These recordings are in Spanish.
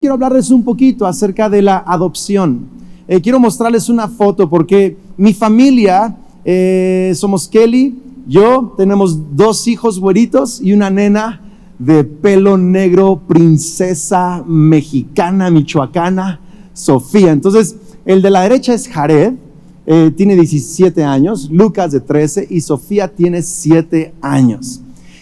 Quiero hablarles un poquito acerca de la adopción. Quiero mostrarles una foto porque mi familia, somos Kelly, yo, tenemos 2 hijos güeritos y una nena de pelo negro, princesa mexicana, michoacana, Sofía. Entonces, el de la derecha es Jared, tiene 17 años, Lucas de 13 y Sofía tiene 7 años.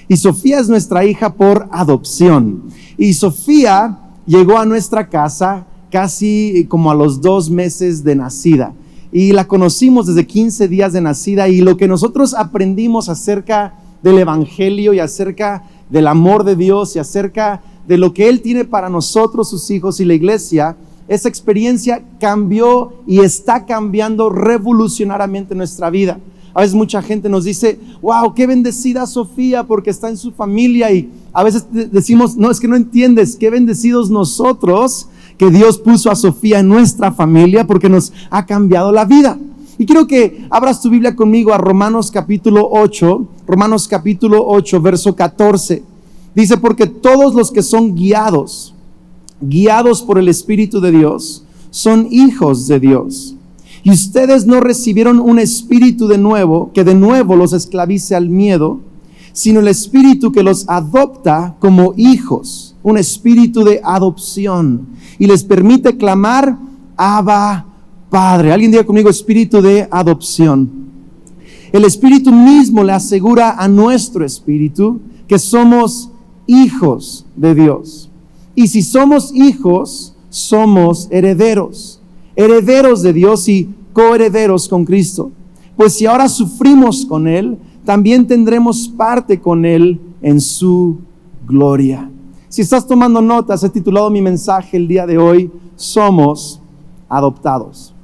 Y Sofía es nuestra hija por adopción. Y Sofía llegó a nuestra casa casi como a los 2 meses de nacida. Y la conocimos desde 15 días de nacida. Y lo que nosotros aprendimos acerca del evangelio y acerca del amor de Dios y acerca de lo que Él tiene para nosotros, sus hijos y la iglesia, esa experiencia cambió y está cambiando revolucionariamente nuestra vida. A veces mucha gente nos dice, wow, qué bendecida Sofía porque está en su familia, y a veces decimos, no, es que no entiendes, qué bendecidos nosotros que Dios puso a Sofía en nuestra familia porque nos ha cambiado la vida. Y quiero que abras tu Biblia conmigo a Romanos capítulo 8, verso 14. Dice, porque todos los que son guiados por el Espíritu de Dios, son hijos de Dios. Y ustedes no recibieron un espíritu de nuevo, que de nuevo los esclavice al miedo, sino el espíritu que los adopta como hijos, un espíritu de adopción, y les permite clamar, Abba, Padre. Alguien diga conmigo, espíritu de adopción. El Espíritu mismo le asegura a nuestro espíritu que somos hijos de Dios. Y si somos hijos, somos herederos de Dios y coherederos con Cristo. Pues si ahora sufrimos con Él, también tendremos parte con Él en su gloria. Si estás tomando notas, he titulado mi mensaje el día de hoy, Somos adoptados.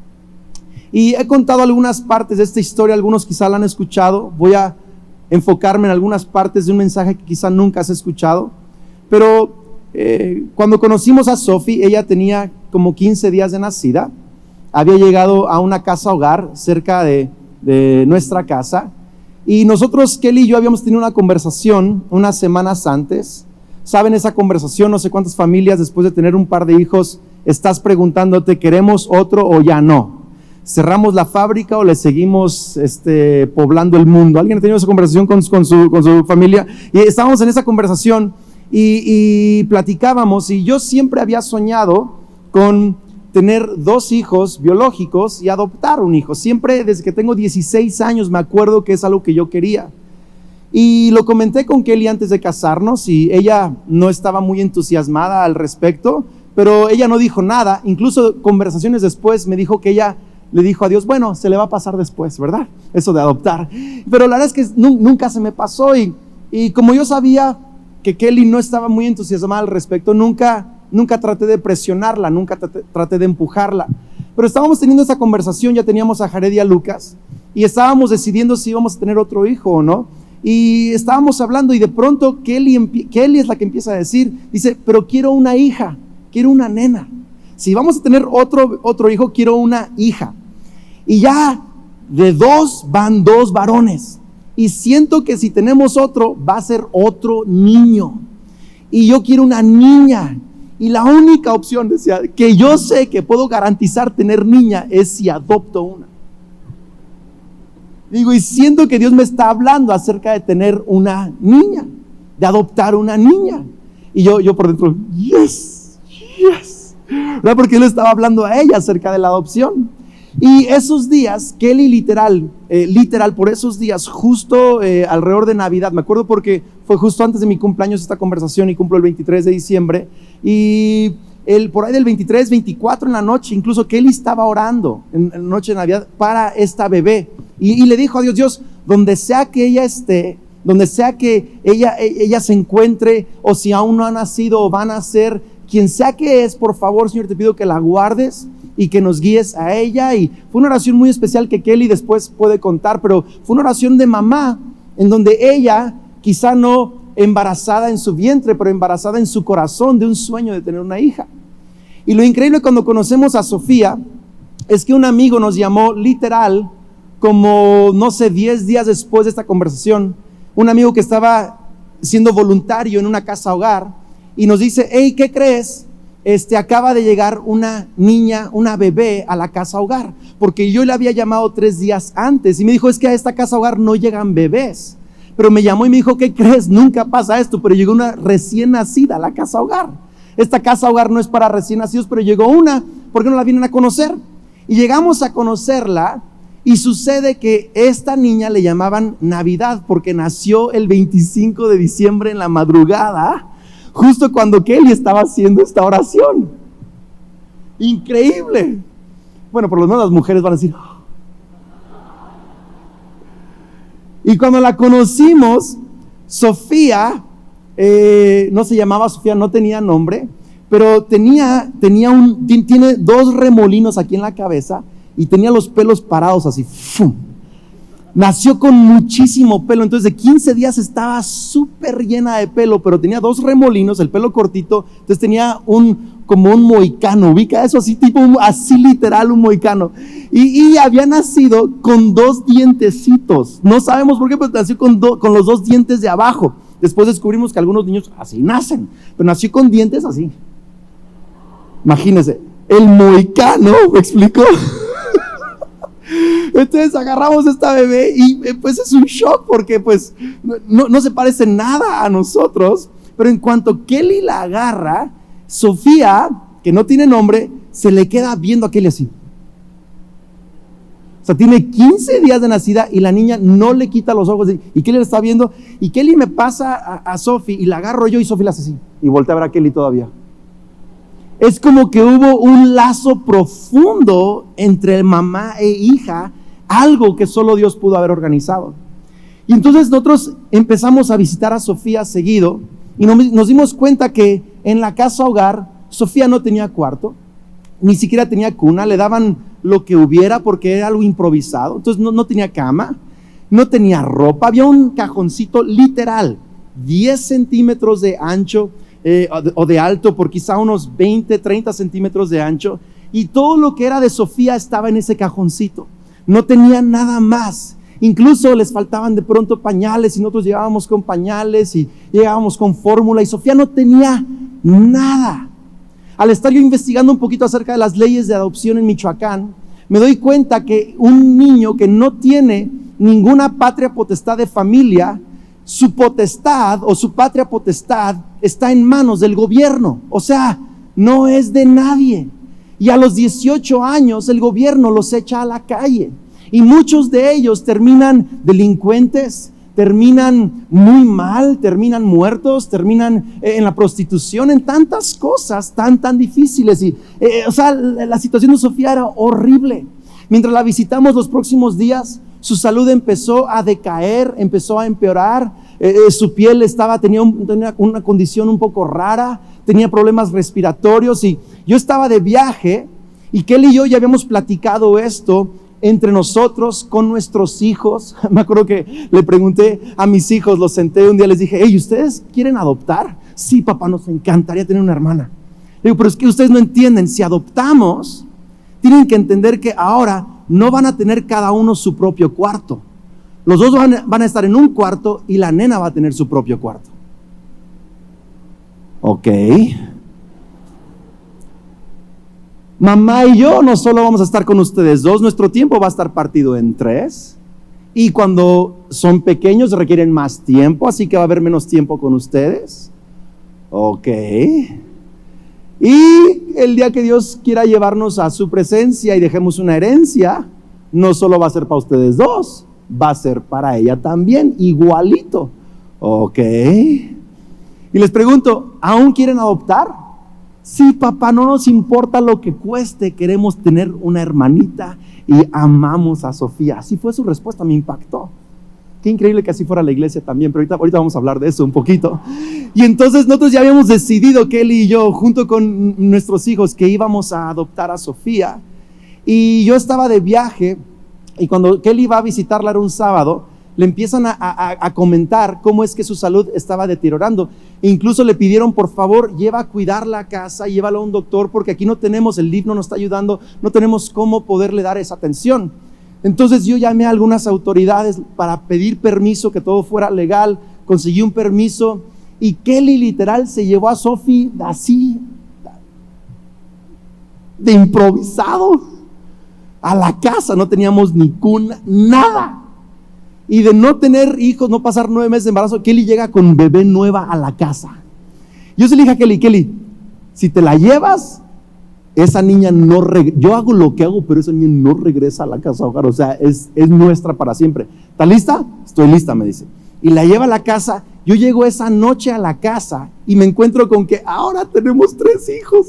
Y he contado algunas partes de esta historia, algunos quizá la han escuchado. Voy a enfocarme en algunas partes de un mensaje que quizá nunca has escuchado. Pero cuando conocimos a Sophie, ella tenía como 15 días de nacida. Había llegado a una casa hogar cerca de nuestra casa. Y nosotros, Kelly y yo, habíamos tenido una conversación unas semanas antes. ¿Saben esa conversación? No sé cuántas familias después de tener un par de hijos estás preguntándote, ¿queremos otro o ya no? ¿Cerramos la fábrica o le seguimos poblando el mundo? ¿Alguien ha tenido esa conversación con su familia? Y estábamos en esa conversación y platicábamos, y yo siempre había soñado con tener 2 hijos biológicos y adoptar un hijo. Siempre, desde que tengo 16 años, me acuerdo que es algo que yo quería. Y lo comenté con Kelly antes de casarnos, y ella no estaba muy entusiasmada al respecto, pero ella no dijo nada. Incluso conversaciones después me dijo que ella le dijo a Dios, bueno, se le va a pasar después, ¿verdad? Eso de adoptar. Pero la verdad es que nunca se me pasó, y como yo sabía que Kelly no estaba muy entusiasmada al respecto, nunca traté de presionarla, nunca traté de empujarla. Pero estábamos teniendo esa conversación, ya teníamos a Jared y a Lucas, y estábamos decidiendo si íbamos a tener otro hijo o no. Y estábamos hablando, y de pronto Kelly es la que empieza a decir, dice, pero quiero una hija, quiero una nena. Si vamos a tener otro hijo, quiero una hija. Y ya de 2 van 2 varones. Y siento que si tenemos otro, va a ser otro niño. Y yo quiero una niña. Y la única opción, decía, que yo sé que puedo garantizar tener niña es si adopto una. Digo, y siento que Dios me está hablando acerca de tener una niña, de adoptar una niña. Y yo por dentro, yes. ¿Verdad? Porque Él estaba hablando a ella acerca de la adopción. Y esos días, Kelly literal, por esos días, justo alrededor de Navidad, me acuerdo porque fue justo antes de mi cumpleaños esta conversación, y cumplo el 23 de diciembre, y por ahí del 23, 24 en la noche, incluso Kelly estaba orando en la noche de Navidad para esta bebé, y le dijo a Dios, donde sea que ella esté, donde sea que ella se encuentre, o si aún no ha nacido o va a nacer, quien sea que es, por favor, Señor, te pido que la guardes y que nos guíes a ella. Y fue una oración muy especial que Kelly después puede contar, pero fue una oración de mamá, en donde ella, quizá no embarazada en su vientre, pero embarazada en su corazón de un sueño de tener una hija. Y lo increíble cuando conocemos a Sofía es que un amigo nos llamó literal como, no sé, 10 días después de esta conversación, un amigo que estaba siendo voluntario en una casa hogar, y nos dice, hey, ¿qué crees? acaba de llegar una niña, una bebé a la casa hogar, porque yo le había llamado 3 días antes y me dijo, es que a esta casa hogar no llegan bebés. Pero me llamó y me dijo, ¿qué crees? Nunca pasa esto, pero llegó una recién nacida a la casa hogar. Esta casa hogar no es para recién nacidos, pero llegó una, ¿por qué no la vienen a conocer? Y llegamos a conocerla y sucede que esta niña le llamaban Navidad porque nació el 25 de diciembre en la madrugada, justo cuando Kelly estaba haciendo esta oración. Increíble. Bueno, por lo menos las mujeres van a decir. Y cuando la conocimos, Sofía, no se llamaba Sofía, no tenía nombre, pero tiene 2 remolinos aquí en la cabeza y tenía los pelos parados así. ¡Fum! Nació con muchísimo pelo, entonces de 15 días estaba súper llena de pelo, pero tenía 2 remolinos, el pelo cortito, entonces tenía como un mohicano, ubica eso así, tipo así literal un mohicano, y había nacido con 2 dientecitos, no sabemos por qué, pero nació con los 2 dientes de abajo. Después descubrimos que algunos niños así nacen, pero nació con dientes así. Imagínense, el mohicano, ¿me explicó? Entonces agarramos a esta bebé y pues es un shock porque pues no se parece nada a nosotros, pero en cuanto Kelly la agarra, Sofía, que no tiene nombre, se le queda viendo a Kelly así. O sea, tiene 15 días de nacida y la niña no le quita los ojos y Kelly la está viendo y Kelly me pasa a Sophie y la agarro yo y Sophie la hace así y voltea a ver a Kelly todavía. Es como que hubo un lazo profundo entre mamá e hija, algo que solo Dios pudo haber organizado. Y entonces nosotros empezamos a visitar a Sofía seguido y nos dimos cuenta que en la casa hogar Sofía no tenía cuarto, ni siquiera tenía cuna, le daban lo que hubiera porque era algo improvisado. Entonces no tenía cama, no tenía ropa, había un cajoncito literal, 10 centímetros de ancho, o de alto, por quizá unos 20, 30 centímetros de ancho, y todo lo que era de Sofía estaba en ese cajoncito. No tenía nada más. Incluso les faltaban de pronto pañales y nosotros llegábamos con pañales y llegábamos con fórmula y Sofía no tenía nada. Al estar yo investigando un poquito acerca de las leyes de adopción en Michoacán, me doy cuenta que un niño que no tiene ninguna patria potestad de familia, su potestad o su patria potestad está en manos del gobierno, o sea, no es de nadie. Y a los 18 años el gobierno los echa a la calle y muchos de ellos terminan delincuentes, terminan muy mal, terminan muertos, terminan en la prostitución, en tantas cosas tan difíciles. Y o sea, la situación de Sofía era horrible. Mientras la visitamos los próximos días, su salud empezó a decaer, empezó a empeorar, su piel tenía una condición un poco rara, tenía problemas respiratorios y yo estaba de viaje y Kelly y yo ya habíamos platicado esto entre nosotros con nuestros hijos. Me acuerdo que le pregunté a mis hijos, los senté un día, les dije, hey, ¿ustedes quieren adoptar? Sí, papá, nos encantaría tener una hermana. Le digo, pero es que ustedes no entienden, si adoptamos, tienen que entender que ahora no van a tener cada uno su propio cuarto. Los dos van a estar en un cuarto y la nena va a tener su propio cuarto. Ok. Mamá y yo no solo vamos a estar con ustedes dos, nuestro tiempo va a estar partido en 3. Y cuando son pequeños requieren más tiempo, así que va a haber menos tiempo con ustedes. Ok. Y el día que Dios quiera llevarnos a su presencia y dejemos una herencia, no solo va a ser para ustedes dos, va a ser para ella también, igualito. Ok. Y les pregunto, ¿aún quieren adoptar? Sí, papá, no nos importa lo que cueste, queremos tener una hermanita y amamos a Sofía. Así fue su respuesta, me impactó. Qué increíble que así fuera la iglesia también, pero ahorita vamos a hablar de eso un poquito. Y entonces nosotros ya habíamos decidido, Kelly y yo, junto con nuestros hijos, que íbamos a adoptar a Sofía. Y yo estaba de viaje y cuando Kelly va a visitarla, era un sábado, le empiezan a comentar cómo es que su salud estaba deteriorando. E incluso le pidieron, por favor, lleva a cuidar la casa, llévalo a un doctor, porque aquí no tenemos, el DIF no nos está ayudando, no tenemos cómo poderle dar esa atención. Entonces yo llamé a algunas autoridades para pedir permiso, que todo fuera legal, conseguí un permiso y Kelly literal se llevó a Sophie así, de improvisado, a la casa. No teníamos ni cuna, nada. Y de no tener hijos, no pasar 9 meses de embarazo, Kelly llega con bebé nueva a la casa. Yo se le dije a Kelly, si te la llevas, esa niña no regresa. Yo hago lo que hago, pero esa niña no regresa a la casa hogar. O sea, es nuestra para siempre. ¿Estás lista? Estoy lista, me dice. Y la lleva a la casa. Yo llego esa noche a la casa y me encuentro con que ahora tenemos 3 hijos.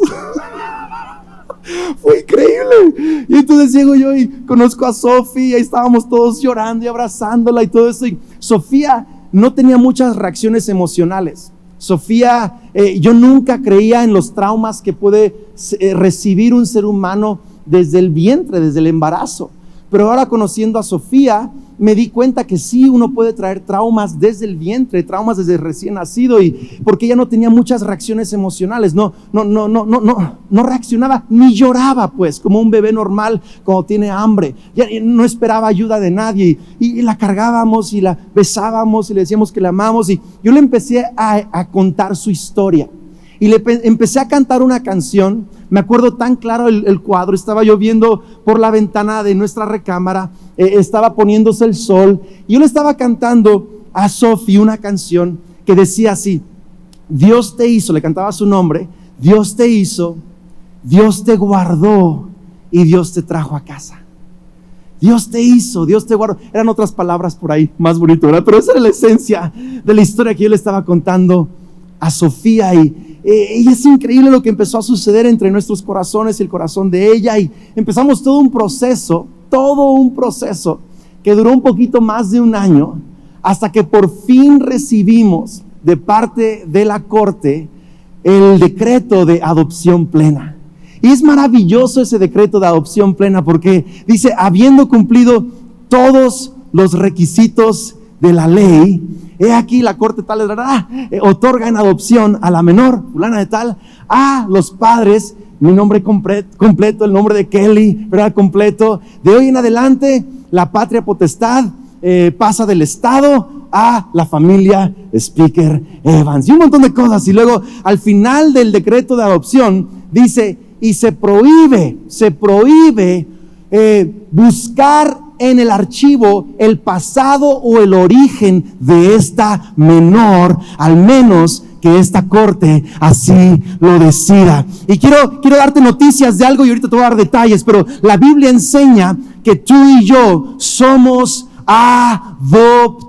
Fue increíble. Y entonces llego yo y conozco a Sofía, y estábamos todos llorando y abrazándola y todo eso. Y Sofía no tenía muchas reacciones emocionales. Sofía, yo nunca creía en los traumas que puede recibir un ser humano desde el vientre, desde el embarazo. Pero ahora, conociendo a Sofía, me di cuenta que sí, uno puede traer traumas desde el vientre, traumas desde recién nacido, y porque ella no tenía muchas reacciones emocionales, no reaccionaba ni lloraba, pues, como un bebé normal cuando tiene hambre. Ya no esperaba ayuda de nadie, y la cargábamos y la besábamos y le decíamos que la amamos. Y yo le empecé a contar su historia y le empecé a cantar una canción. Me acuerdo tan claro el cuadro. Estaba yo viendo por la ventana de nuestra recámara, estaba poniéndose el sol, y yo le estaba cantando a Sofi una canción que decía así: Dios te hizo, le cantaba su nombre, Dios te hizo, Dios te guardó y Dios te trajo a casa. Dios te hizo, Dios te guardó. Eran otras palabras por ahí, más bonito, ¿verdad? Pero esa era la esencia de la historia que yo le estaba contando a Sofía. Y es increíble lo que empezó a suceder entre nuestros corazones y el corazón de ella. Y empezamos todo un proceso que duró un poquito más de 1 año, hasta que por fin recibimos de parte de la corte el decreto de adopción plena. Y es maravilloso ese decreto de adopción plena, porque dice: habiendo cumplido todos los requisitos de la ley, he aquí la corte tal otorga en adopción a la menor, fulana de tal, a los padres, mi nombre completo, el nombre de Kelly, ¿verdad? Completo. De hoy en adelante, la patria potestad pasa del Estado a la familia Speaker Evans, y un montón de cosas. Y luego, al final del decreto de adopción, dice: y se prohíbe buscar en el archivo el pasado o el origen de esta menor, al menos que esta corte así lo decida. Y quiero darte noticias de algo, y ahorita te voy a dar detalles, pero la Biblia enseña que tú y yo somos adoptados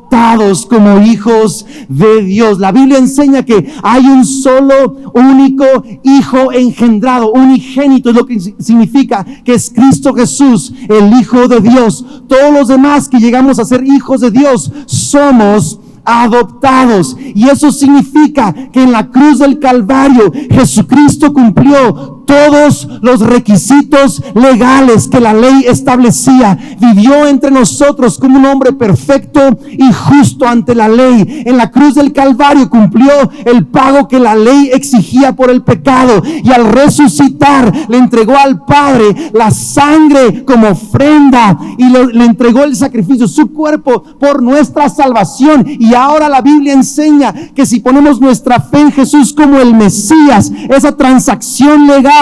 como hijos de Dios. La Biblia enseña que hay un solo, único hijo engendrado, unigénito, es lo que significa, que es Cristo Jesús, el Hijo de Dios. Todos los demás que llegamos a ser hijos de Dios somos adoptados, y eso significa que en la cruz del Calvario Jesucristo cumplió todos los requisitos legales que la ley establecía. Vivió entre nosotros como un hombre perfecto y justo ante la ley. En la cruz del Calvario cumplió el pago que la ley exigía por el pecado, y al resucitar le entregó al Padre la sangre como ofrenda, y le entregó el sacrificio, su cuerpo, por nuestra salvación. Y ahora la Biblia enseña que si ponemos nuestra fe en Jesús como el Mesías, esa transacción legal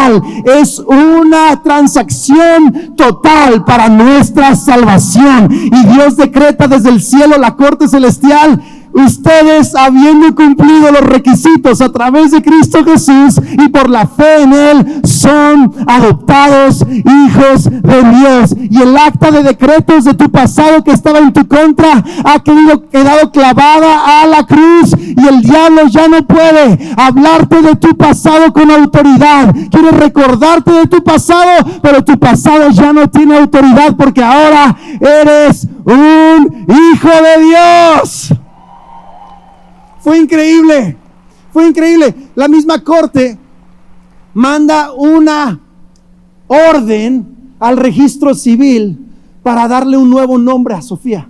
es una transacción total para nuestra salvación. Y Dios decreta desde el cielo, la corte celestial: ustedes, habiendo cumplido los requisitos a través de Cristo Jesús y por la fe en Él, son adoptados hijos de Dios. Y el acta de decretos de tu pasado que estaba en tu contra ha quedado clavada a la cruz, y el diablo ya no puede hablarte de tu pasado con autoridad. Quiere recordarte de tu pasado, pero tu pasado ya no tiene autoridad, porque ahora eres un hijo de Dios. Fue increíble. La misma corte manda una orden al registro civil para darle un nuevo nombre a Sofía.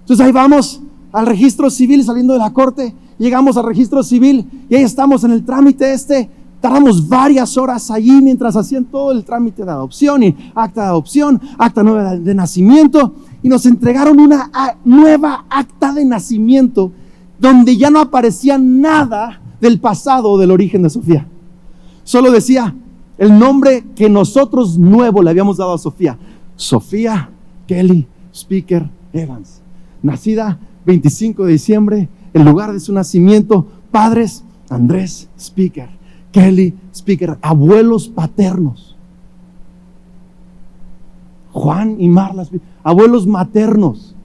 Entonces ahí vamos al registro civil, saliendo de la corte, llegamos al registro civil y ahí estamos en el trámite Tardamos varias horas allí mientras hacían todo el trámite de adopción y acta de adopción, acta nueva de nacimiento, y nos entregaron una nueva acta de nacimiento donde ya no aparecía nada del pasado o del origen de Sofía. Solo decía: el nombre que nosotros nuevo le habíamos dado a Sofía. Sofía Kelly Speaker Evans, nacida 25 de diciembre, el lugar de su nacimiento, padres Andrés Speaker, Kelly Speaker, abuelos paternos, Juan y Marla Speaker, abuelos maternos,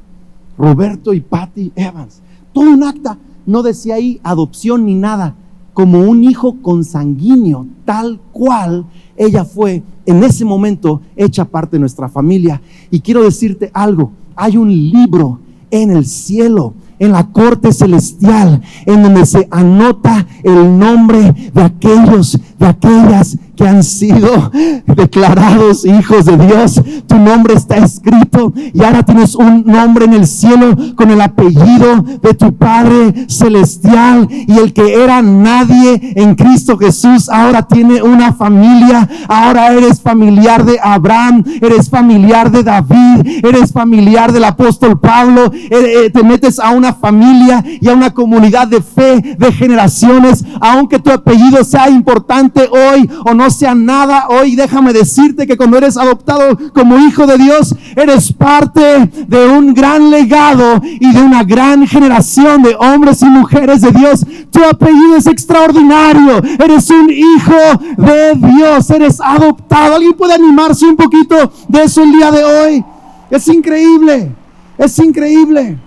Roberto y Patty Evans. Todo un acta, no decía ahí adopción ni nada, como un hijo consanguíneo, tal cual ella fue en ese momento hecha parte de nuestra familia. Y quiero decirte algo, hay un libro en el cielo, en la corte celestial, en donde se anota el nombre de aquellos, de aquellas que han sido declarados hijos de Dios. Tu nombre está escrito y ahora tienes un nombre en el cielo con el apellido de tu Padre celestial, y el que era nadie en Cristo Jesús ahora tiene una familia. Ahora eres familiar de Abraham, eres familiar de David, eres familiar del apóstol Pablo. Te metes a una familia y a una comunidad de fe, de generaciones. Aunque tu apellido sea importante hoy o no sea nada hoy, déjame decirte que cuando eres adoptado como hijo de Dios, eres parte de un gran legado y de una gran generación de hombres y mujeres de Dios. Tu apellido es extraordinario, eres un hijo de Dios, eres adoptado. ¿Alguien puede animarse un poquito de eso el día de hoy? Es increíble, es increíble.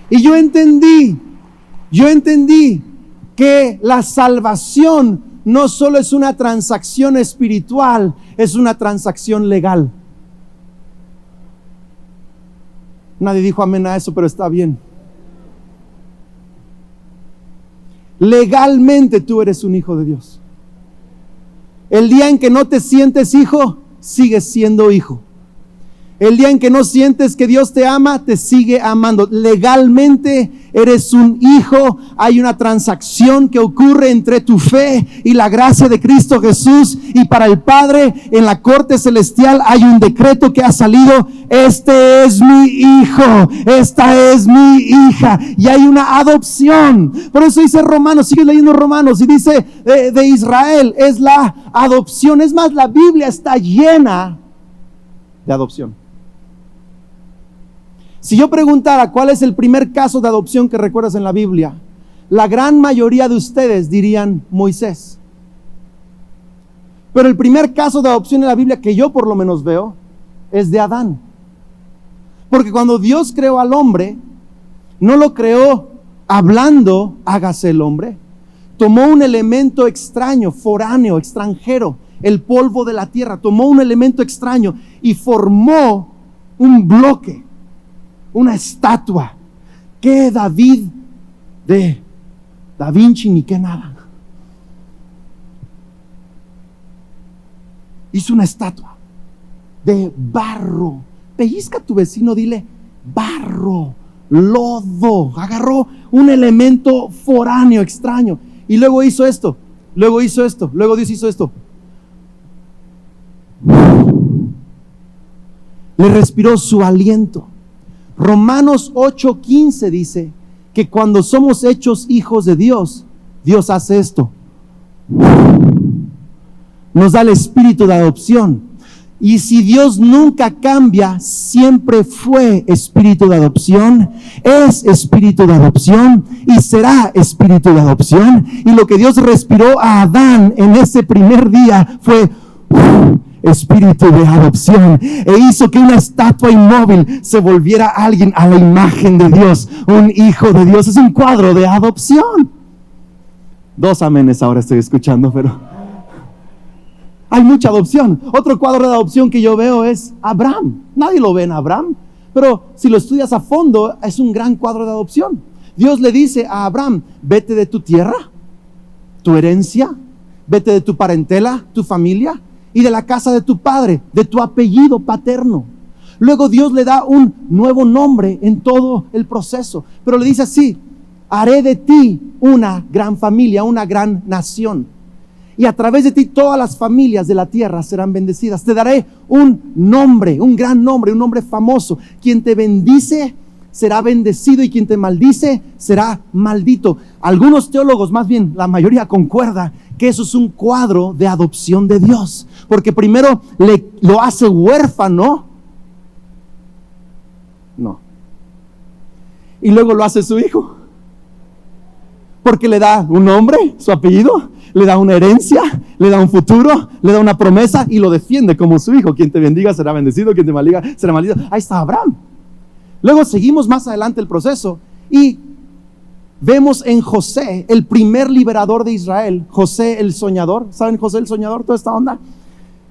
Y yo entendí que la salvación no solo es una transacción espiritual, es una transacción legal. Nadie dijo amén a eso, pero está bien. Legalmente tú eres un hijo de Dios. El día en que no te sientes hijo, sigues siendo hijo. El día en que no sientes que Dios te ama, te sigue amando. Legalmente eres un hijo. Hay una transacción que ocurre entre tu fe y la gracia de Cristo Jesús. Y para el Padre en la corte celestial hay un decreto que ha salido: este es mi hijo, esta es mi hija. Y hay una adopción. Por eso dice Romanos, sigue leyendo Romanos, y dice de Israel es la adopción. Es más, la Biblia está llena de adopción. Si yo preguntara cuál es el primer caso de adopción que recuerdas en la Biblia, la gran mayoría de ustedes dirían Moisés. Pero el primer caso de adopción en la Biblia que yo por lo menos veo es de Adán. Porque cuando Dios creó al hombre, no lo creó hablando, hágase el hombre. Tomó un elemento extraño, foráneo, extranjero, el polvo de la tierra. Tomó un elemento extraño y formó un bloque, una estatua, que David de Da Vinci ni que nada. Hizo una estatua de barro. Pellizca a tu vecino, dile barro, lodo. Agarró un elemento foráneo, extraño, y luego hizo esto, luego hizo esto, luego Dios hizo esto. Le respiró su aliento. Romanos 8:15 dice que cuando somos hechos hijos de Dios, Dios hace esto: nos da el espíritu de adopción. Y si Dios nunca cambia, siempre fue espíritu de adopción, es espíritu de adopción y será espíritu de adopción. Y lo que Dios respiró a Adán en ese primer día fue espíritu de adopción, e hizo que una estatua inmóvil se volviera alguien a la imagen de Dios, un hijo de Dios. Es un cuadro de adopción. 2 amenes ahora estoy escuchando, pero hay mucha adopción. Otro cuadro de adopción que yo veo es Abraham. Nadie lo ve en Abraham, pero si lo estudias a fondo, es un gran cuadro de adopción. Dios le dice a Abraham: vete de tu tierra, tu herencia, vete de tu parentela, tu familia, y de la casa de tu padre, de tu apellido paterno. Luego Dios le da un nuevo nombre en todo el proceso, pero le dice así: haré de ti una gran familia, una gran nación, y a través de ti todas las familias de la tierra serán bendecidas. Te daré un nombre, un gran nombre, un nombre famoso. Quien te bendice será bendecido y quien te maldice será maldito. Algunos teólogos, más bien la mayoría, concuerda que eso es un cuadro de adopción de Dios, porque primero lo hace huérfano, no, y luego lo hace su hijo, porque le da un nombre, su apellido, le da una herencia, le da un futuro, le da una promesa y lo defiende como su hijo. Quien te bendiga será bendecido, quien te maldiga será maldito. Ahí está Abraham. Luego seguimos más adelante el proceso y vemos en José, el primer liberador de Israel, José el soñador. ¿Saben José el soñador? Toda esta onda.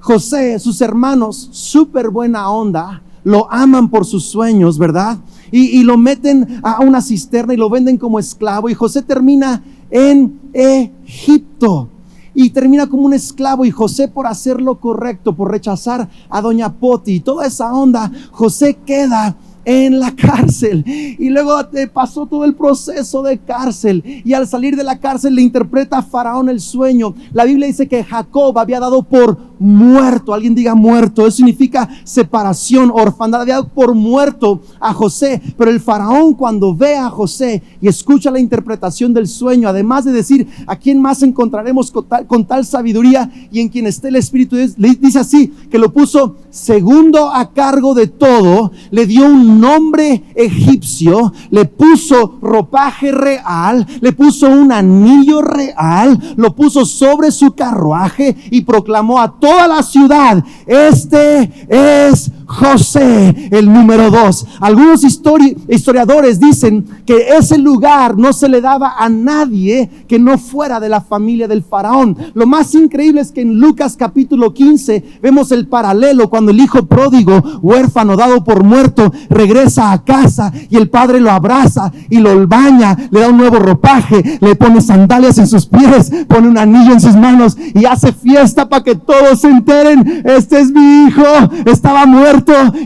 José, sus hermanos, súper buena onda, lo aman por sus sueños, ¿verdad? Y lo meten a una cisterna y lo venden como esclavo. Y José termina en Egipto y termina como un esclavo. Y José, por hacer lo correcto, por rechazar a doña Poti y toda esa onda, José queda en la cárcel y luego pasó todo el proceso de cárcel y al salir de la cárcel le interpreta a Faraón el sueño. La Biblia dice que Jacob había dado por muerto, alguien diga muerto, eso significa separación, orfandad, había dado por muerto a José. Pero el Faraón, cuando ve a José y escucha la interpretación del sueño, además de decir a quién más encontraremos con tal sabiduría y en quien esté el Espíritu, le dice así, que lo puso segundo a cargo de todo, le dio un nombre egipcio, le puso ropaje real, le puso un anillo real, lo puso sobre su carruaje y proclamó a toda la ciudad: este es José, el número 2. Algunos historiadores dicen que ese lugar no se le daba a nadie que no fuera de la familia del faraón. Lo más increíble es que en Lucas capítulo 15 vemos el paralelo cuando el hijo pródigo, huérfano, dado por muerto, regresa a casa y el padre lo abraza y lo baña, le da un nuevo ropaje, le pone sandalias en sus pies, pone un anillo en sus manos y hace fiesta para que todos se enteren: este es mi hijo, estaba muerto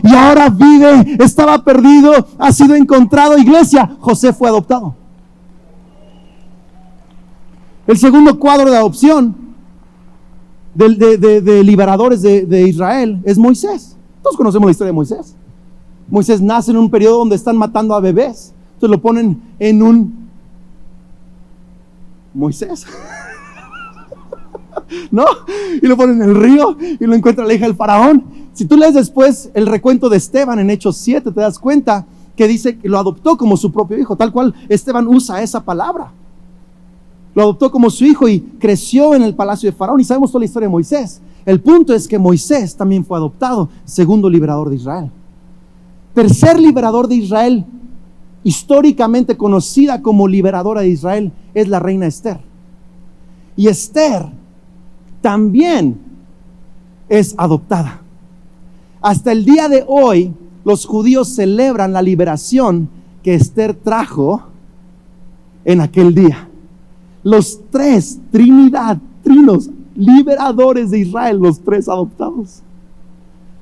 y ahora vive, estaba perdido, ha sido encontrado. Iglesia, José fue adoptado. El segundo cuadro de adopción de liberadores de Israel es Moisés. Todos conocemos la historia de Moisés. Moisés nace en un periodo donde están matando a bebés, entonces lo ponen en un Moisés ¿no? Y lo ponen en el río y lo encuentra la hija del faraón. Si tú lees después el recuento de Esteban en Hechos 7, te das cuenta que dice que lo adoptó como su propio hijo, tal cual Esteban usa esa palabra. Lo adoptó como su hijo y creció en el palacio de faraón, y sabemos toda la historia de Moisés. El punto es que Moisés también fue adoptado, segundo liberador de Israel. Tercer liberador de Israel, históricamente conocida como liberadora de Israel, es la reina Esther. Y Esther también es adoptada. Hasta el día de hoy, los judíos celebran la liberación que Esther trajo en aquel día. Los tres, trinos, liberadores de Israel, los tres adoptados.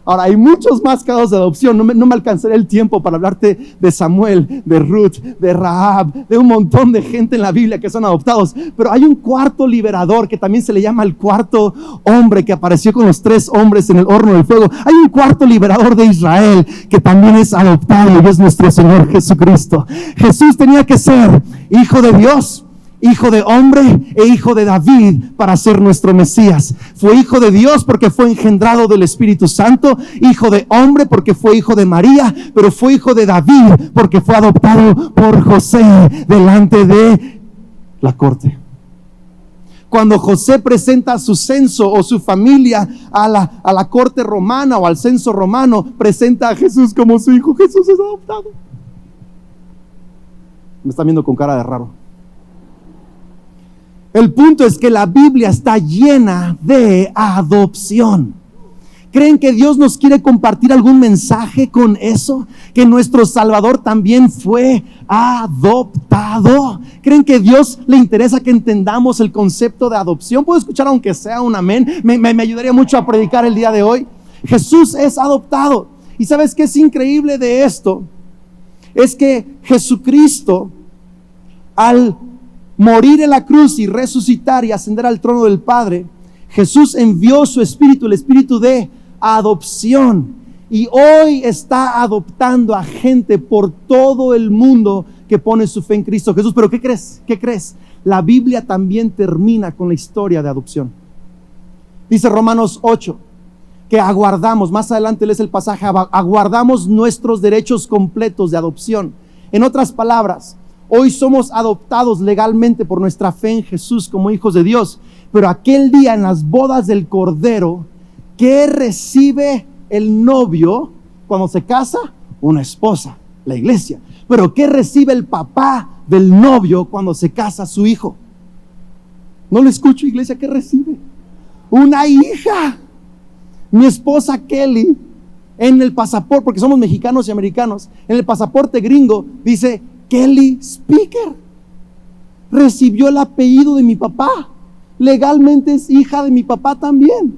Ahora, hay muchos más casos de adopción. No me alcanzaré el tiempo para hablarte de Samuel, de Ruth, de Rahab, de un montón de gente en la Biblia que son adoptados. Pero hay un cuarto liberador que también se le llama el cuarto hombre, que apareció con los tres hombres en el horno del fuego. Hay un cuarto liberador de Israel que también es adoptado, y es nuestro Señor Jesucristo. Jesús tenía que ser hijo de Dios, hijo de hombre e hijo de David para ser nuestro Mesías. Fue hijo de Dios porque fue engendrado del Espíritu Santo, hijo de hombre porque fue hijo de María, pero fue hijo de David porque fue adoptado por José delante de la corte. Cuando José presenta su censo o su familia a la corte romana o al censo romano, presenta a Jesús como su hijo. Jesús es adoptado. Me están viendo con cara de raro. El punto es que la Biblia está llena de adopción. ¿Creen que Dios nos quiere compartir algún mensaje con eso? Que nuestro Salvador también fue adoptado. ¿Creen que Dios le interesa que entendamos el concepto de adopción? ¿Puedo escuchar aunque sea un amén? Me ayudaría mucho a predicar el día de hoy. Jesús es adoptado. ¿Y sabes qué es increíble de esto? Es que Jesucristo, al morir en la cruz y resucitar y ascender al trono del Padre, Jesús envió su espíritu, el espíritu de adopción, y hoy está adoptando a gente por todo el mundo que pone su fe en Cristo Jesús. Pero ¿qué crees? la Biblia también termina con la historia de adopción. Dice Romanos 8, que aguardamos, más adelante lees el pasaje, aguardamos nuestros derechos completos de adopción. En otras palabras, hoy somos adoptados legalmente por nuestra fe en Jesús como hijos de Dios, pero aquel día en las bodas del Cordero, ¿qué recibe el novio cuando se casa? Una esposa, la iglesia. Pero ¿qué recibe el papá del novio cuando se casa su hijo? No lo escucho, iglesia, ¿qué recibe? Una hija. Mi esposa Kelly, en el pasaporte, porque somos mexicanos y americanos, en el pasaporte gringo dice Kelly Speaker. Recibió el apellido de mi papá. Legalmente es hija de mi papá también.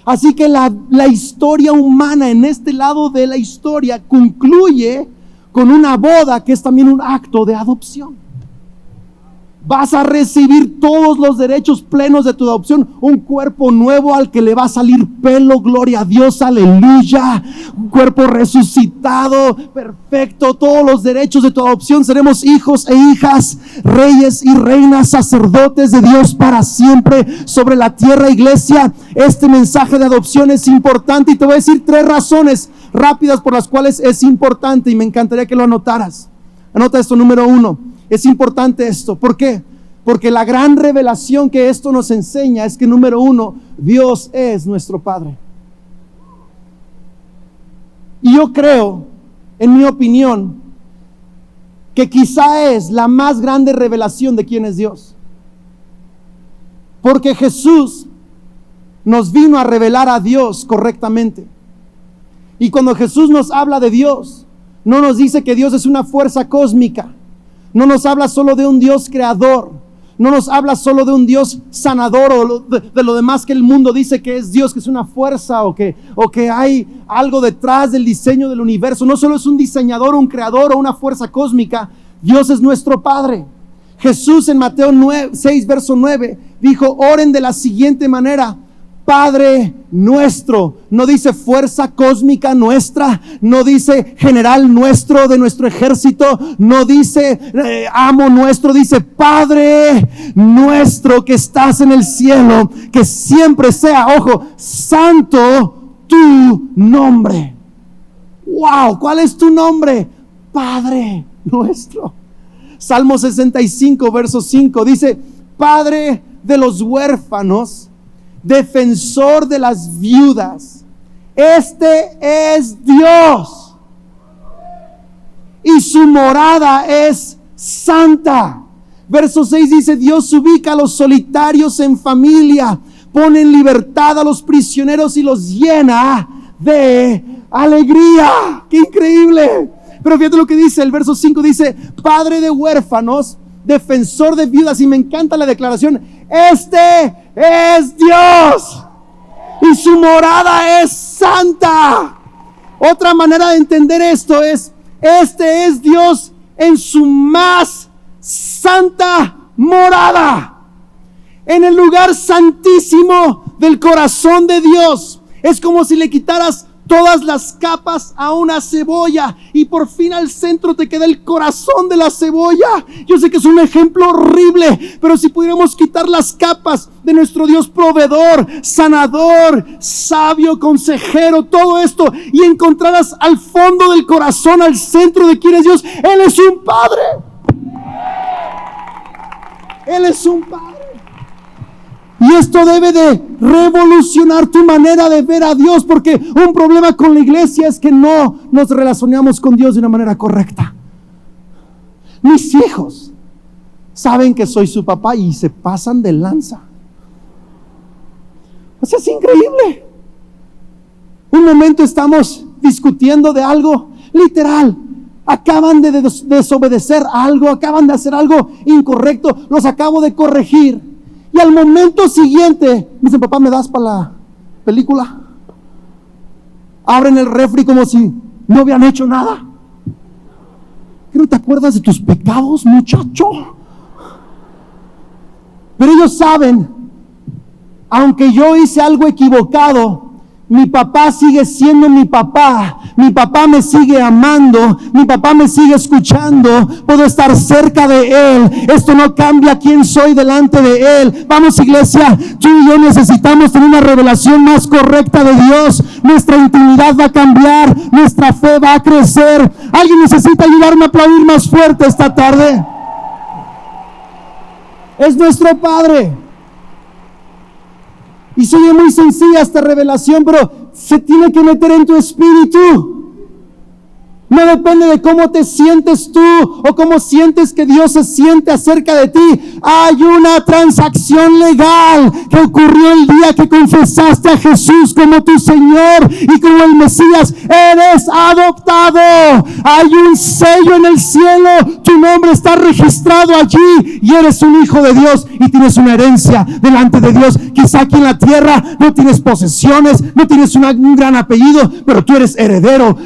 Así que la historia humana en este lado de la historia concluye con una boda que es también un acto de adopción. Vas a recibir todos los derechos plenos de tu adopción. Un cuerpo nuevo al que le va a salir pelo, gloria a Dios, aleluya. Un cuerpo resucitado, perfecto. Todos los derechos de tu adopción. Seremos hijos e hijas, reyes y reinas, sacerdotes de Dios para siempre sobre la tierra, iglesia. Este mensaje de adopción es importante y te voy a decir 3 razones rápidas por las cuales es importante y me encantaría que lo anotaras. Anota esto, número 1. Es importante esto. ¿Por qué? Porque la gran revelación que esto nos enseña es que, número 1, Dios es nuestro Padre. Y yo creo, en mi opinión, que quizá es la más grande revelación de quién es Dios. Porque Jesús nos vino a revelar a Dios correctamente. Y cuando Jesús nos habla de Dios, no nos dice que Dios es una fuerza cósmica. No nos habla solo de un Dios creador. No nos habla solo de un Dios sanador o de lo demás que el mundo dice que es Dios, que es una fuerza o que hay algo detrás del diseño del universo. No solo es un diseñador, un creador o una fuerza cósmica. Dios es nuestro Padre. Jesús en Mateo 6, verso 9 dijo: oren de la siguiente manera: Padre nuestro. No dice fuerza cósmica nuestra, no dice general nuestro de nuestro ejército, no dice amo nuestro, dice Padre nuestro que estás en el cielo, que siempre sea, ojo, santo tu nombre. Wow, ¿cuál es tu nombre? Padre nuestro. Salmo 65, verso 5 dice: Padre de los huérfanos, defensor de las viudas. Este es Dios y su morada es santa. Verso 6 dice: Dios ubica a los solitarios en familia, pone en libertad a los prisioneros y los llena de alegría. ¡Qué increíble! Pero fíjate lo que dice el verso 5, dice: Padre de huérfanos, defensor de viudas. Y me encanta la declaración: este es Dios y su morada es santa. Otra manera de entender esto es: este es Dios en su más santa morada, en el lugar santísimo del corazón de Dios. Es como si le quitaras todas las capas a una cebolla y por fin al centro te queda el corazón de la cebolla. Yo sé que es un ejemplo horrible, pero si pudiéramos quitar las capas de nuestro Dios proveedor, sanador, sabio, consejero, todo esto, y encontraras al fondo del corazón, al centro de quién es Dios, Él es un Padre. Él es un Padre. Y esto debe de revolucionar tu manera de ver a Dios, porque un problema con la iglesia es que no nos relacionamos con Dios de una manera correcta. Mis hijos saben que soy su papá y se pasan de lanza. O sea, es increíble. Un momento estamos discutiendo de algo, literal, acaban de desobedecer algo, acaban de hacer algo incorrecto, los acabo de corregir. Y al momento siguiente me dicen: papá, ¿me das para la película? Abren el refri como si no habían hecho nada. ¿Qué no te acuerdas de tus pecados, muchacho? Pero ellos saben, aunque yo hice algo equivocado, Mi papá sigue siendo mi papá. Mi papá me sigue amando. Mi papá me sigue escuchando. Puedo estar cerca de Él. Esto no cambia quién soy delante de Él. Vamos, iglesia, tú y yo necesitamos tener una revelación más correcta de Dios. Nuestra intimidad va a cambiar. Nuestra fe va a crecer. ¿Alguien necesita ayudarme a aplaudir más fuerte esta tarde? Es nuestro Padre. Y sigue muy sencilla esta revelación, pero se tiene que meter en tu espíritu. No depende de cómo te sientes tú o cómo sientes que Dios se siente acerca de ti. Hay una transacción legal que ocurrió el día que confesaste a Jesús como tu Señor y como el Mesías. Eres adoptado. Hay un sello en el cielo. Tu nombre está registrado allí y eres un hijo de Dios y tienes una herencia delante de Dios. Quizá aquí en la tierra no tienes posesiones, no tienes un gran apellido, pero tú eres heredero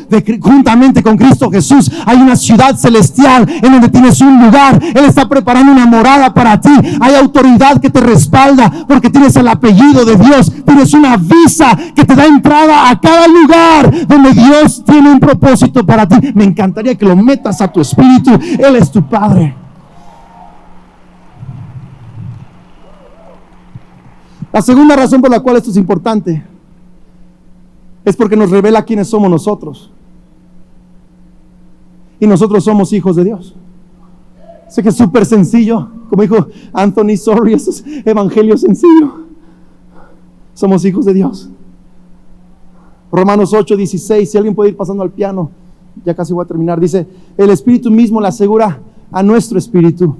juntamente con Cristo Jesús. Hay una ciudad celestial en donde tienes un lugar. Él está preparando una morada para ti. Hay autoridad que te respalda porque tienes el apellido de Dios. Tienes una visa que te da entrada a cada lugar donde Dios tiene un propósito para ti. Me encantaría que lo metas a tu espíritu. Él es tu Padre. La segunda razón por la cual esto es importante es porque nos revela quiénes somos nosotros. Y nosotros somos hijos de Dios. Sé que es súper sencillo. Como dijo Anthony Sorry, eso es evangelio sencillo. Somos hijos de Dios. Romanos 8:16. Si alguien puede ir pasando al piano, ya casi voy a terminar. Dice: el Espíritu mismo le asegura a nuestro espíritu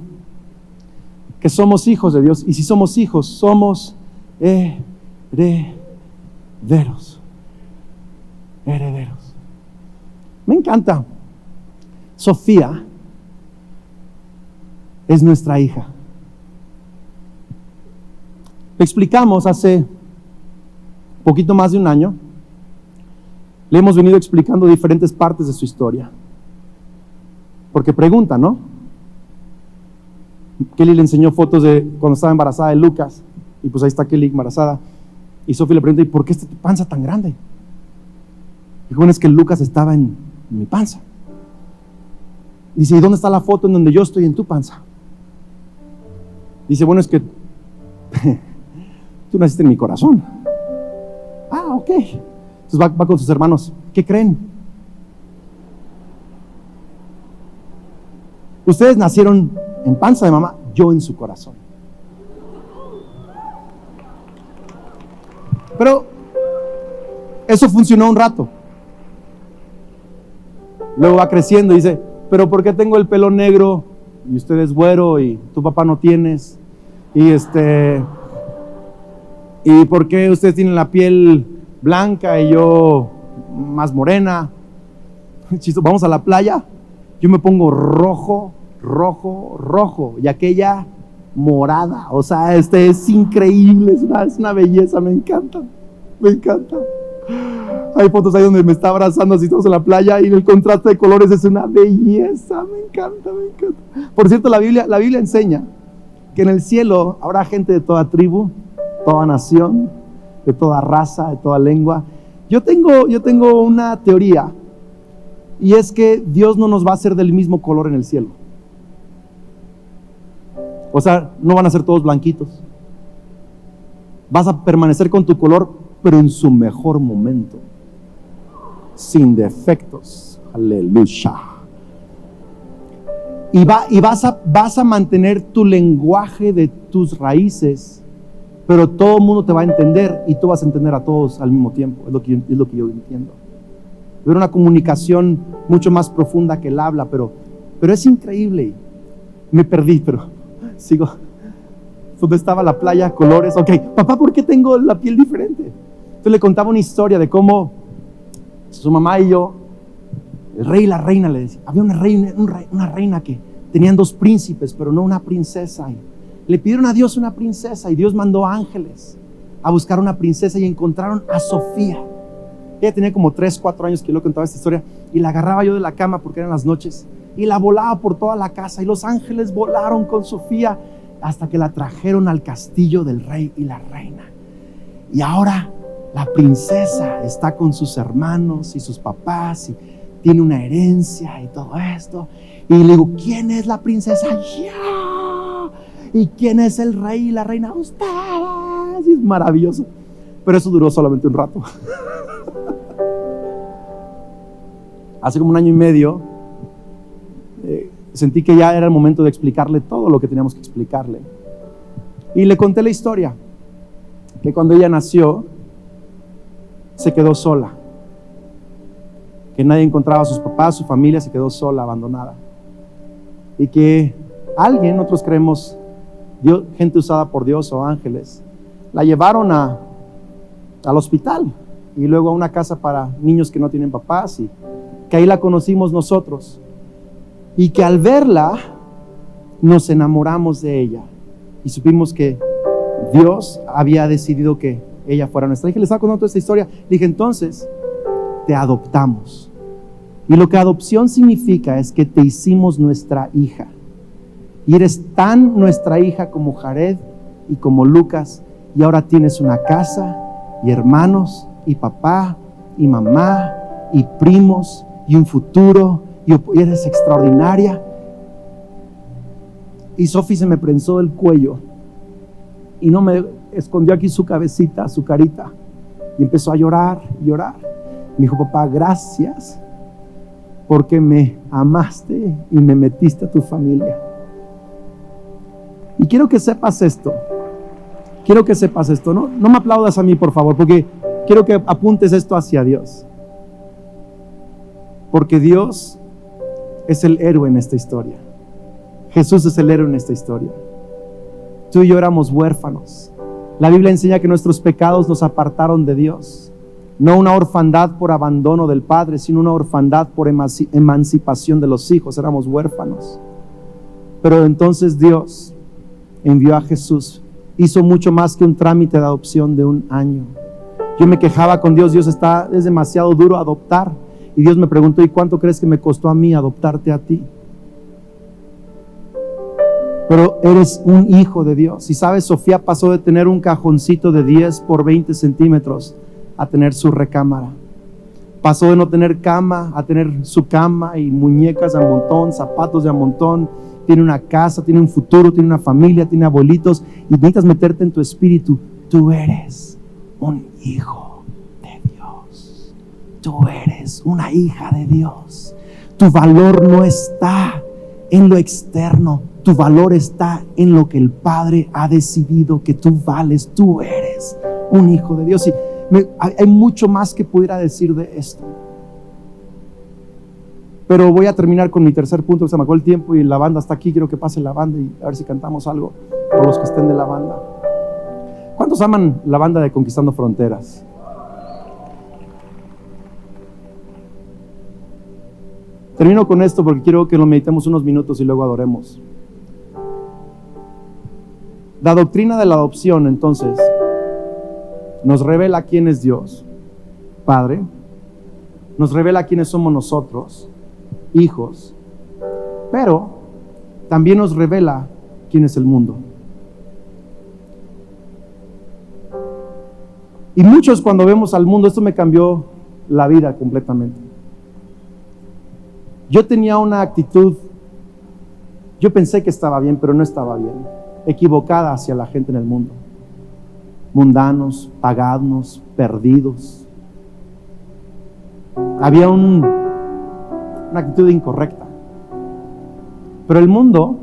que somos hijos de Dios. Y si somos hijos, somos herederos. Herederos. Me encanta. Sofía es nuestra hija. Le explicamos hace poquito más de un año. Le hemos venido explicando diferentes partes de su historia. Porque pregunta, ¿no? Kelly le enseñó fotos de cuando estaba embarazada de Lucas. Y pues ahí está Kelly embarazada. Y Sofía le pregunta: ¿y por qué está tu panza tan grande? Dijo: bueno, es que Lucas estaba en mi panza. Dice: ¿y dónde está la foto en donde yo estoy en tu panza? Dice: bueno, es que tú naciste en mi corazón. Ah, ok. Entonces va con sus hermanos. ¿Qué creen? Ustedes nacieron en panza de mamá, yo en su corazón. Pero eso funcionó un rato. Luego va creciendo y dice: pero ¿por qué tengo el pelo negro y usted es güero y tu papá no tienes? Y ¿y por qué ustedes tienen la piel blanca y yo más morena? Vamos a la playa, yo me pongo rojo y aquella morada. O sea, es increíble, es una belleza, me encanta. Hay fotos ahí donde me está abrazando así todos en la playa y el contraste de colores es una belleza, me encanta. Por cierto, la Biblia enseña que en el cielo habrá gente de toda tribu, toda nación, de toda raza, de toda lengua. Yo tengo una teoría, y es que Dios no nos va a hacer del mismo color en el cielo. O sea, no van a ser todos blanquitos. Vas a permanecer con tu color, pero en su mejor momento, sin defectos. Aleluya. Y vas a mantener tu lenguaje de tus raíces, pero todo el mundo te va a entender y tú vas a entender a todos al mismo tiempo. Es lo que yo entiendo. Era una comunicación mucho más profunda que el habla, pero es increíble. Me perdí, pero sigo. ¿Dónde estaba la playa? Colores. Ok, papá, ¿por qué tengo la piel diferente? Entonces le contaba una historia de cómo su mamá y yo, el rey y la reina, le decía, había una reina que tenían 2 príncipes, pero no una princesa. Y le pidieron a Dios una princesa y Dios mandó ángeles a buscar una princesa y encontraron a Sofía. Ella tenía como 3, 4 años que yo contaba esta historia y la agarraba yo de la cama porque eran las noches y la volaba por toda la casa y los ángeles volaron con Sofía hasta que la trajeron al castillo del rey y la reina. Y ahora la princesa está con sus hermanos y sus papás y tiene una herencia y todo esto. Y le digo, ¿quién es la princesa? ¡Yo! ¿Y quién es el rey y la reina? Ustedes. Y es maravilloso. Pero eso duró solamente un rato. Hace como 1 año y medio sentí que ya era el momento de explicarle todo lo que teníamos que explicarle. Y le conté la historia, que cuando ella nació, se quedó sola. Que nadie encontraba a sus papás, su familia, se quedó sola, abandonada. Y que alguien, nosotros creemos, Dios, gente usada por Dios o ángeles, la llevaron al hospital y luego a una casa para niños que no tienen papás, y que ahí la conocimos nosotros. Y que al verla nos enamoramos de ella y supimos que Dios había decidido que ella fuera nuestra hija. Le estaba contando toda esta historia. Le dije, entonces te adoptamos. Y lo que adopción significa es que te hicimos nuestra hija. Y eres tan nuestra hija como Jared y como Lucas. Y ahora tienes una casa y hermanos y papá y mamá y primos y un futuro. Y eres extraordinaria. Y Sophie se me prensó el cuello y no me escondió aquí su cabecita, su carita, y empezó a llorar, llorar. Me dijo, papá, gracias porque me amaste y me metiste a tu familia. Y quiero que sepas esto. No me aplaudas a mí, por favor, porque quiero que apuntes esto hacia Dios. Porque Dios es el héroe en esta historia. Jesús es el héroe en esta historia. Tú y yo éramos huérfanos. La Biblia enseña que nuestros pecados nos apartaron de Dios. No una orfandad por abandono del Padre, sino una orfandad por emancipación de los hijos. Éramos huérfanos. Pero entonces Dios envió a Jesús. Hizo mucho más que un trámite de adopción de 1 año. Yo me quejaba con Dios, es demasiado duro adoptar. Y Dios me preguntó, ¿y cuánto crees que me costó a mí adoptarte a ti? Pero eres un hijo de Dios. Y sabes, Sofía pasó de tener un cajoncito de 10 por 20 centímetros a tener su recámara. Pasó de no tener cama a tener su cama y muñecas a montón, zapatos de a montón. Tiene una casa, tiene un futuro, tiene una familia, tiene abuelitos. Y necesitas meterte en tu espíritu. Tú eres un hijo de Dios. Tú eres una hija de Dios. Tu valor no está en lo externo. Tu valor está en lo que el Padre ha decidido que tú vales. Tú eres un hijo de Dios. Y hay mucho más que pudiera decir de esto. Pero voy a terminar con mi tercer punto. Se me acabó el tiempo y la banda está aquí. Quiero que pase la banda y a ver si cantamos algo por los que estén de la banda. ¿Cuántos aman la banda de Conquistando Fronteras? Termino con esto porque quiero que lo meditemos unos minutos y luego adoremos. La doctrina de la adopción, entonces, nos revela quién es Dios, Padre, nos revela quiénes somos nosotros, hijos, pero también nos revela quién es el mundo. Y muchos, cuando vemos al mundo, esto me cambió la vida completamente. Yo tenía una actitud, yo pensé que estaba bien, pero no estaba bien. Equivocada hacia la gente en el mundo. Mundanos, paganos, perdidos. Había una actitud incorrecta. Pero el mundo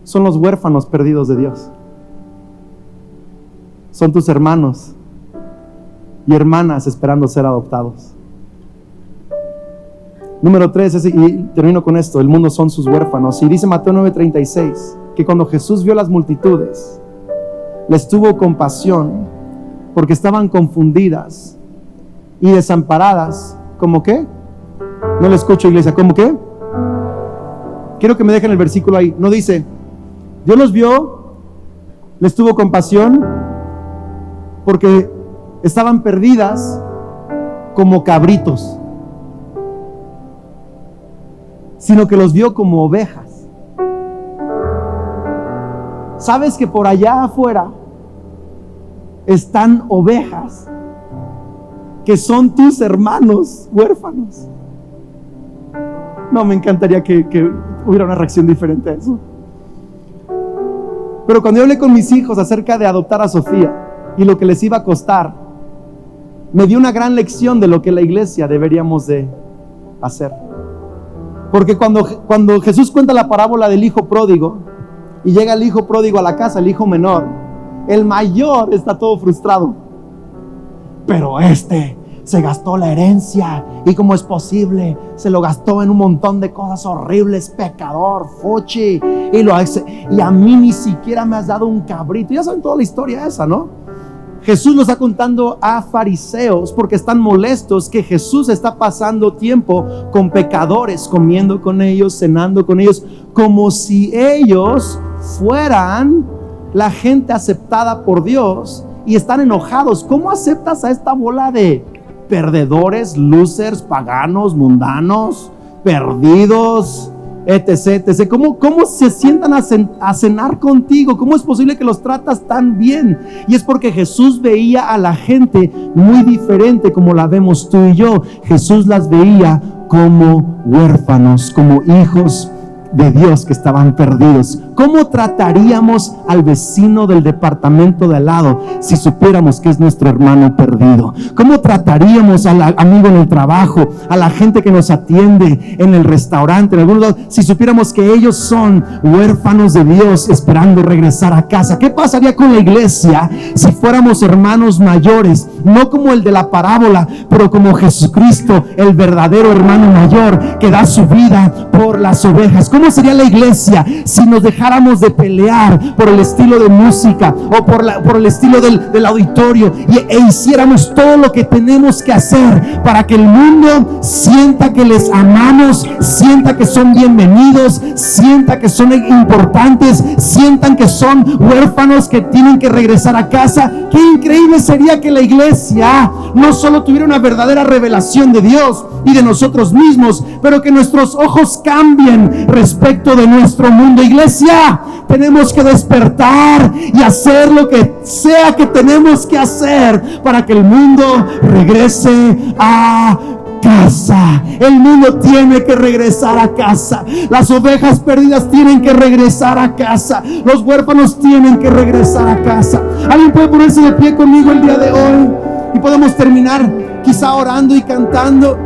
son los huérfanos perdidos de Dios. Son tus hermanos y hermanas esperando ser adoptados. Número 3, y termino con esto, el mundo son sus huérfanos. Y dice Mateo 9:36, que cuando Jesús vio las multitudes, les tuvo compasión porque estaban confundidas y desamparadas. ¿Cómo qué? No le escucho, iglesia. ¿Cómo qué? Quiero que me dejen el versículo ahí. No dice, Dios los vio, les tuvo compasión porque estaban perdidas como cabritos, sino que los vio como ovejas. ¿Sabes que por allá afuera están ovejas que son tus hermanos huérfanos. No, me encantaría que hubiera una reacción diferente a eso. Pero cuando yo hablé con mis hijos acerca de adoptar a Sofía y lo que les iba a costar, me dio una gran lección de lo que la iglesia deberíamos de hacer. Porque cuando Jesús cuenta la parábola del hijo pródigo y llega el hijo pródigo a la casa, el hijo menor, el mayor está todo frustrado. Pero se gastó la herencia, y cómo es posible, se lo gastó en un montón de cosas horribles, pecador, fuchi, y a mí ni siquiera me has dado un cabrito. Ya saben toda la historia esa, ¿no? Jesús lo está contando a fariseos porque están molestos que Jesús está pasando tiempo con pecadores, comiendo con ellos, cenando con ellos, como si ellos fueran la gente aceptada por Dios, y están enojados. ¿Cómo aceptas a esta bola de perdedores, losers, paganos, mundanos, perdidos, etc, etc? ¿Cómo se sientan a cenar contigo? ¿Cómo es posible que los tratas tan bien? Y es porque Jesús veía a la gente muy diferente como la vemos tú y yo. Jesús las veía como huérfanos, como hijos de Dios que estaban perdidos. ¿Cómo trataríamos al vecino del departamento de al lado si supiéramos que es nuestro hermano perdido? ¿Cómo trataríamos al amigo en el trabajo, a la gente que nos atiende en el restaurante, en algún lugar, si supiéramos que ellos son huérfanos de Dios esperando regresar a casa? ¿Qué pasaría con la iglesia si fuéramos hermanos mayores, no como el de la parábola, pero como Jesucristo, el verdadero hermano mayor que da su vida por las ovejas? ¿Cómo sería la iglesia si nos dejáramos de pelear por el estilo de música o por el estilo del auditorio e hiciéramos todo lo que tenemos que hacer para que el mundo sienta que les amamos, sienta que son bienvenidos, sienta que son importantes, sientan que son huérfanos que tienen que regresar a casa? Qué increíble sería que la iglesia no solo tuviera una verdadera revelación de Dios y de nosotros mismos, pero que nuestros ojos cambien respecto de nuestro mundo. Iglesia, tenemos que despertar y hacer lo que sea que tenemos que hacer para que el mundo regrese a casa. El mundo tiene que regresar a casa. Las ovejas perdidas tienen que regresar a casa. Los huérfanos tienen que regresar a casa. ¿Alguien puede ponerse de pie conmigo el día de hoy? Y podemos terminar quizá orando y cantando.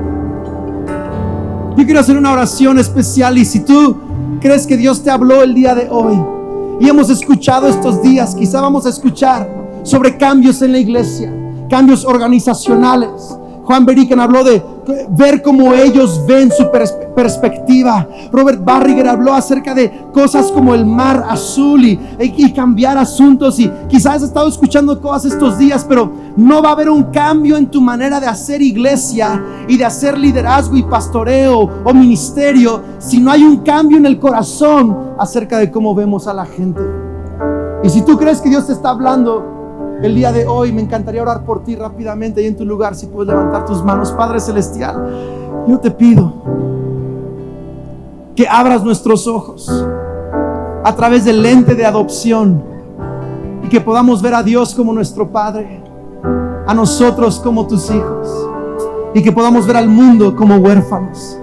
Yo quiero hacer una oración especial, y si tú crees que Dios te habló el día de hoy y hemos escuchado estos días, quizá vamos a escuchar sobre cambios en la iglesia, cambios organizacionales. Juan Beriken habló de ver cómo ellos ven su perspectiva. Robert Barriger habló acerca de cosas como el mar azul y cambiar asuntos. Y quizás has estado escuchando cosas estos días, pero no va a haber un cambio en tu manera de hacer iglesia y de hacer liderazgo y pastoreo o ministerio si no hay un cambio en el corazón acerca de cómo vemos a la gente. Y si tú crees que Dios te está hablando el día de hoy, me encantaría orar por ti rápidamente ahí en tu lugar. Si puedes levantar tus manos. Padre celestial, yo te pido que abras nuestros ojos a través del lente de adopción y que podamos ver a Dios como nuestro Padre, a nosotros como tus hijos, y que podamos ver al mundo como huérfanos,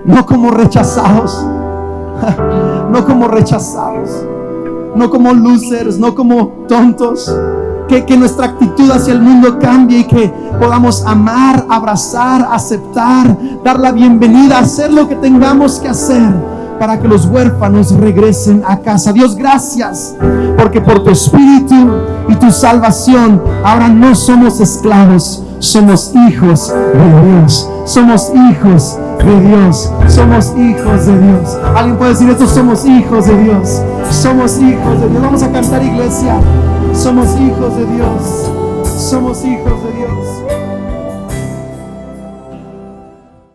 no como rechazados, no como rechazados, no como losers, no como tontos. Que nuestra actitud hacia el mundo cambie y que podamos amar, abrazar, aceptar, dar la bienvenida, hacer lo que tengamos que hacer para que los huérfanos regresen a casa. Dios, gracias, porque por tu Espíritu y tu salvación ahora no somos esclavos, somos hijos de Dios. Somos hijos de Dios. Somos hijos de Dios. ¿Alguien puede decir esto? Somos hijos de Dios. Somos hijos de Dios. Vamos a cantar, iglesia. Somos hijos de Dios. Somos hijos de Dios.